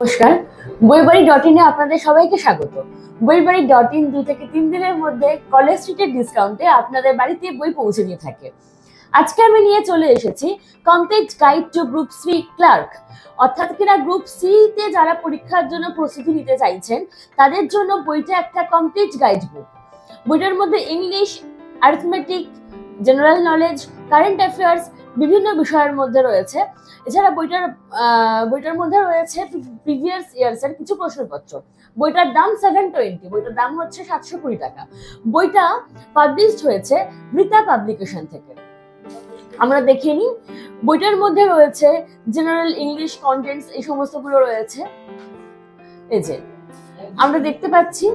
নমস্কার। বইবাড়ি.in এ আপনাদের সবাইকে স্বাগত। বইবাড়ি.in 2 থেকে 3 দিনের মধ্যে কলেজ স্ট্রিটের ডিসকাউন্টে আপনাদের বাড়িতে বই পৌঁছে দিয়ে থাকে। আজকে আমি নিয়ে চলে এসেছি complete guide to group C clerk, অর্থাৎ কিনা গ্রুপ সি তে যারা পরীক্ষার জন্য প্রস্তুতি নিতে চাইছেন তাদের জন্য বইটা একটা কমপ্লিট গাইড বুক। বইটার মধ্যে English, arithmetic, general knowledge, current affairs বিভিন্ন বিষয়ের মধ্যে রয়েছে। এছাড়া বইটার মধ্যে রয়েছে প্রিভিয়াস ইয়ার্স এর কিছু প্রশ্নপত্র। বইটার দাম 720, বইটার দাম হচ্ছে 720 টাকা। বইটা পাবলিশড হয়েছে মৃতা পাবলিকেশন থেকে। আমরা দেখে নিই। বইটার মধ্যে রয়েছে জেনারেল ইংলিশ কন্টেন্টস, এই সমস্তগুলো রয়েছে। এই যে আমরা দেখতে পাচ্ছি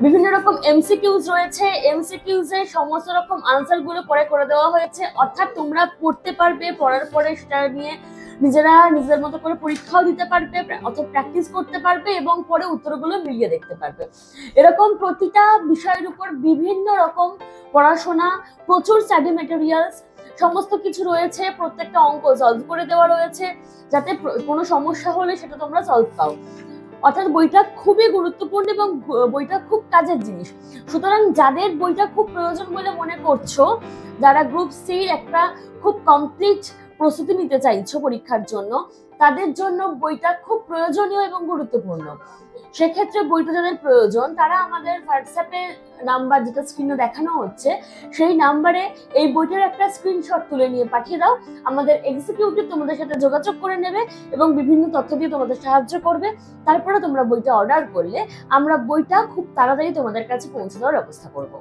বিভিন্ন রকম এমসিকিউজ রয়েছে। এমসিকিউজ এর সমস্ত রকম আনসার গুলো পরে করে দেওয়া হয়েছে, অর্থাৎ তোমরা পড়তে পারবে, পড়ার পরে সেটা নিয়ে নিজেদের মতো করে পরীক্ষাও দিতে পারবে অথবা প্র্যাকটিস করতে পারবে এবং পরে উত্তরগুলো মিলিয়ে দেখতে পারবে। এরকম প্রতিটা বিষয়ের উপর বিভিন্ন রকম পড়াশোনা, প্রচুর স্টাডি ম্যাটেরিয়ালস সমস্ত কিছু রয়েছে। প্রত্যেকটা অঙ্ক সলভ করে দেওয়া রয়েছে যাতে কোনো সমস্যা হলে সেটা তোমরা সলভ পাও। অর্থাৎ বইটা খুবই গুরুত্বপূর্ণ এবং বইটা খুব কাজের জিনিস। সুতরাং যাদের বইটা খুব প্রয়োজন বলে মনে করছো, যারা গ্রুপ সি একটা খুব কমপ্লিট প্রস্তুতি নিতে চাইছো পরীক্ষার জন্য, তাদের জন্য বইটা খুব প্রয়োজনীয় এবং গুরুত্বপূর্ণ। সেক্ষেত্রে বইটা যাদের প্রয়োজন তারা আমাদের হোয়াটসঅ্যাপে নাম্বার, যেটা স্ক্রিনে দেখানো হচ্ছে, সেই নাম্বারে এই বইটার একটা স্ক্রিনশট তুলে নিয়ে পাঠিয়ে দাও। আমাদের এক্সিকিউটিভ তোমাদের সাথে যোগাযোগ করে নেবে এবং বিভিন্ন তথ্য দিয়ে তোমাদের সাহায্য করবে। তারপরে তোমরা বইটা অর্ডার করলে আমরা বইটা খুব তাড়াতাড়ি তোমাদের কাছে পৌঁছে দেওয়ার ব্যবস্থা করবো।